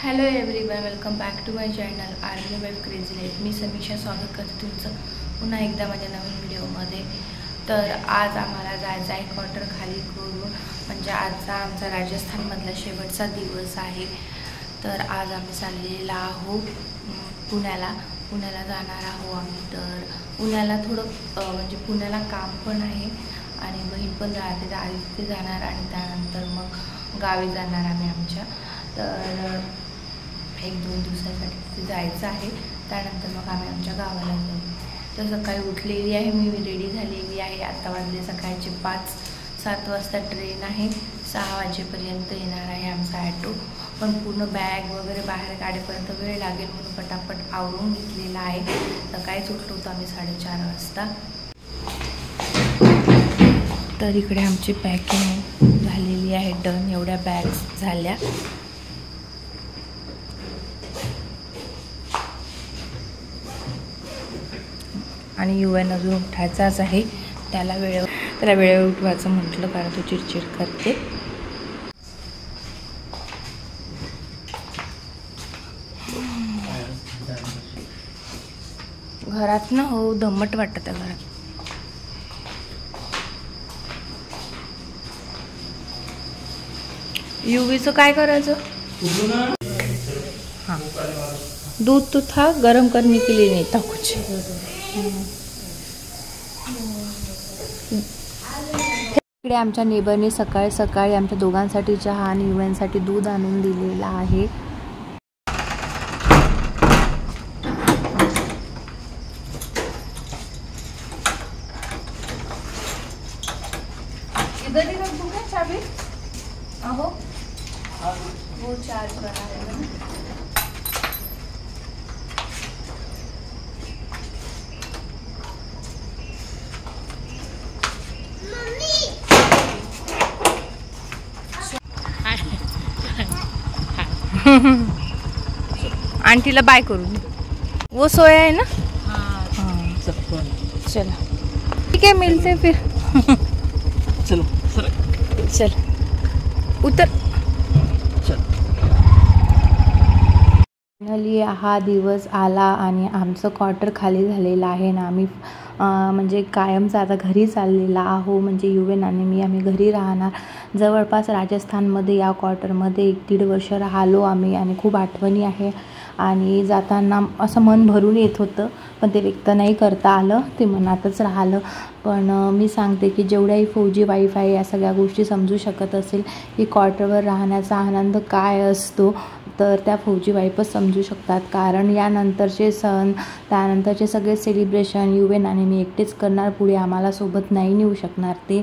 Hello everyone, welcome back to my channel army wife crazy life. मी समीक्षा स्वागत करते तुमचं पुन्हा एकदा माझ्या नवीन व्हिडिओमध्ये। तर आज आम्हाला जायचं आहे क्वार्टर खाली करून, म्हणजे आजचा आमचा राजस्थानमधला शेवटचा दिवस आहे। तर आज आम्ही चाललेला आहोत पुण्याला जाणार आहोत आम्ही। तर पुण्याला थोडं म्हणजे पुण्याला काम पण आहे आणि बहीण पण राहते, आधी तिथे जाणार आणि त्यानंतर मग गावी जाणार आम्ही आमच्या। तर 1-2 दिवसासाठी तिथे जायचं आहे, त्यानंतर मग आम्ही आमच्या गावाला जाऊ। तर सकाळी उठलेली आहे मी, रेडी झालेली आहे। आता वाजले सकाळचे 5-7 वाजता ट्रेन आहे, 6 वाजेपर्यंत येणार आहे आमचा ॲटो। पण पूर्ण बॅग वगैरे बाहेर काढेपर्यंत वेळ लागेल म्हणून पटापट आवरून घेतलेला आहे। सकाळीच उठलो होतो आम्ही 4:30 वाजता। तर इकडे आमची पॅकिंग झालेली आहे, डन। एवढ्या बॅग्स झाल्या आणि युवन अजून उठायचाच आहे, त्याला वेळेवर उठवायचं म्हटलं कारण तो चिडचिड करते। घरात ना हो दमट वाटत आहे घरात। युवीचं काय करायचं? हाँ, दूध तो था, गरम करने के लिए नहीं था कुछ। इकडे आमच्या नेबरने सकाळी आमच्या दोघांसाठी चहा आणि युवांसाठी दूध आणून दिलेला आहे। इधर ही रख दूंगा चाबी। अहो वो चार्ज बना है। आंटीला बाय करू, वो सोया है ना। हाँ चलो ठीक है, मिलते फिर। चलो चल उतर चल। फायनली हा दिवस आला आणि आमचं क्वार्टर खाली झालेलं आहे ना। आम्ही म्हणजे कायमचा आता घरी चाललेला आहो, म्हणजे युवेन आणि आम्ही घरी राहणार। जवळपास राजस्थानमध्ये या क्वार्टरमध्ये 1-1.5 वर्ष राहिलो आम्ही आणि खूप आठवणी आहे। आणि जाताना असं मन भरून येत होतं, पण ते व्यक्त नाही करता आलं, ते मनातच राहिलं। पण मी सांगते की जेवढ्याही फौजी वाईफ आहे या सगळ्या गोष्टी समजू शकत असेल की क्वार्टरवर राहण्याचा आनंद काय असतो, तर त्या फौजी वाईफच समजू शकतात। कारण यानंतरचे सण, त्यानंतरचे सगळे सेलिब्रेशन युवेन आणि मी एकटेच करणार, पुढे आम्हाला सोबत नाही नेऊ शकणार ते।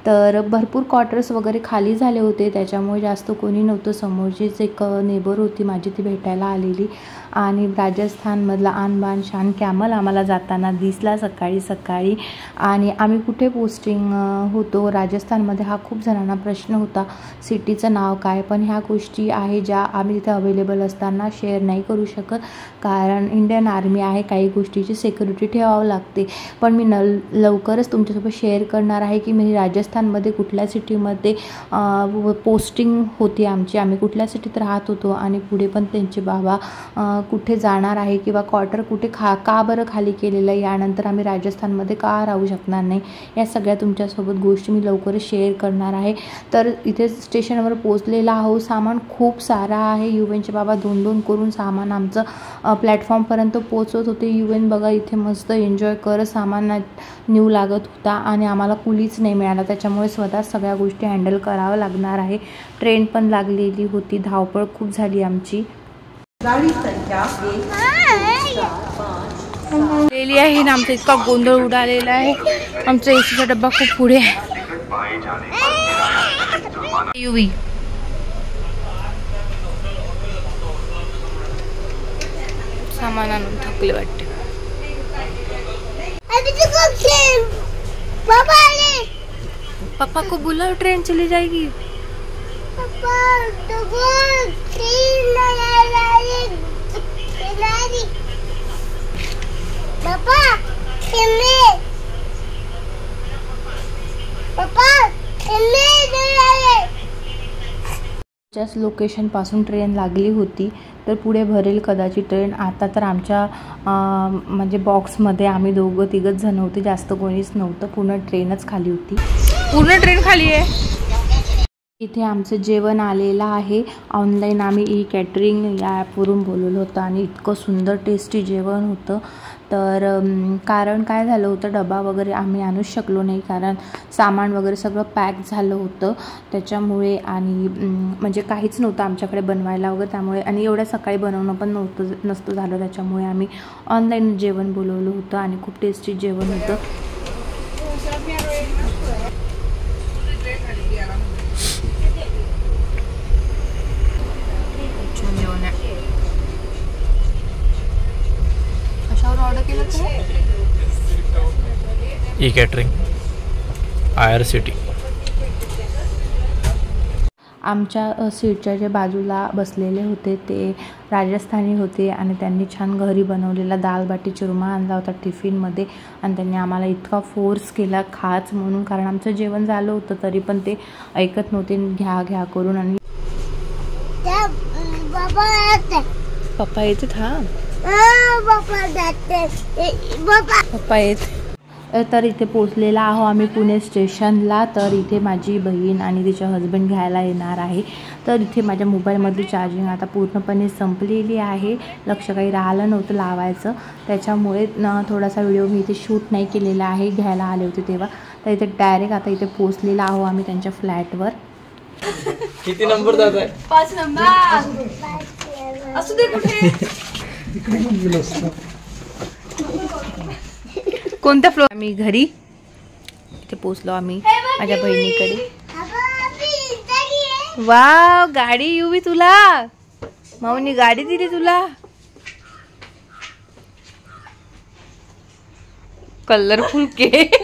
तर भरपूर क्वार्टर्स वगैरे खाली झाले होते, त्याच्यामुळे जास्त कोणी नव्हतं। समोरचीच एक नेबर होती माझी, ती भेटायला आलेली आणि राजस्थानमधला आन बान शान कॅमल आम्हाला जाताना दिसला सकाळी। आणि आम्ही कुठे पोस्टिंग होतो राजस्थानमध्ये हा खूप जणांना प्रश्न होता, सिटीचं नाव काय। पण ह्या गोष्टी आहे ज्या आम्ही तिथे अवेलेबल असताना शेअर नाही करू शकत, कारण इंडियन आर्मी आहे, काही गोष्टीची सिक्युरिटी ठेवावं लागते। पण मी लवकरच तुमच्यासोबत शेअर करणार आहे की मी राजस्थानमध्ये कुठल्या सिटीमध्ये पोस्टिंग होती आमची, आम्ही कुठल्या सिटीत राहत होतो आणि पुढे पण त्यांचे बाबा कुठे जाणार आहे किंवा क्वार्टर कुठे का बरं खाली केलेलं आहे, यानंतर आम्ही राजस्थानमध्ये का राहू शकणार नाही, या सगळ्या तुमच्यासोबत गोष्टी मी लवकरच शेअर करणार आहे। तर इथे स्टेशनवर पोचलेला आहो, सामान खूप सारा आहे। युवेनचे बाबा 2-2 करून सामान आमचं प्लॅटफॉर्मपर्यंत पोचवत होते। युवेन बघा इथे मस्त एन्जॉय करत सामान नेऊ लागत होता आणि आम्हाला कुलीच नाही मिळाला, त्याच्यामुळे स्वतः सगळ्या गोष्टी हँडल करावं लागणार आहे। ट्रेन पण लागलेली होती, धावपळ खूप झाली आमची। गाडी संख्या लेली आहे ना, आमचा इतका गोंधळ उडालेला आहे। आमचा एसीचा डब्बा खूप पुढे आहे। युवी सामान आणून थकले वाटते। पापा को बुलाओ, ट्रेन चली जाएगी। आमच्याच लोकेशनपासून ट्रेन लागली होती, तर पुढे भरेल कदाचित ट्रेन. आता तर आमच्या म्हणजे बॉक्समध्ये आम्ही दोघं तिघंच जण होते, जास्त कोणीच नव्हतं. पूर्ण ट्रेनच खाली होती. पूर्ण ट्रेन खाली आहे. इथे आमचं जेवण आलेलं आहे. ऑनलाईन आम्ही ई-कॅटरिंग या ॲपवरून बोलवलं होतं आणि इतकं सुंदर टेस्टी जेवण होतं. तर कारण काय झालं होतं, डबा वगैरे आम्ही आणूच शकलो नाही, कारण सामान वगैरे सगळं पॅक झालं होतं त्याच्यामुळे. आणि म्हणजे काहीच नव्हतं आमच्याकडे बनवायला वगैरे, त्यामुळे आणि एवढ्या सकाळी बनवणं पण नसतं झालं, त्याच्यामुळे आम्ही ऑनलाईन जेवण बोलवलं होतं आणि खूप टेस्टी जेवण होतं. ऑर्डर केलं ई-कॅटरिंग IRCT. आमच्या सीटच्या जे बाजूला बसलेले होते ते राजस्थानी होते आणि त्यांनी छान घरी बनवलेला दाल बाटी चुरमा आणला होता टिफिनमध्ये. आणि त्यांनी आम्हाला इतका फोर्स केला खाच म्हणून, कारण आमचं जेवण झालं होतं तरी पण ते ऐकत नव्हते, घ्या घ्या करून. आणि पप्पा येते पप्पा येत. तर इथे पोचलेला आहो आम्ही पुणे स्टेशनला. तर इथे माझी बहीण आणि तिच्या हजबंड घ्यायला येणार आहे. तर इथे माझ्या मोबाईलमधली चार्जिंग आता पूर्णपणे संपलेली आहे, लक्ष काही राहिलं नव्हतं लावायचं, त्याच्यामुळे थोडासा व्हिडिओ मी इथे शूट नाही केलेला आहे. घ्यायला आले होते तेव्हा. तर इथे डायरेक्ट आता इथे पोचलेला आहो आम्ही त्यांच्या फ्लॅटवर. किती नंबर जात आहे? 5 नंबर असू दे. कुठे कोणत्या फ्लोअर? आम्ही घरी इथे पोचलो आम्ही माझ्या बहिणीकडे. वाव, गाडी युवी तुला, माऊनी गाडी दिली तुला. Colourful cake.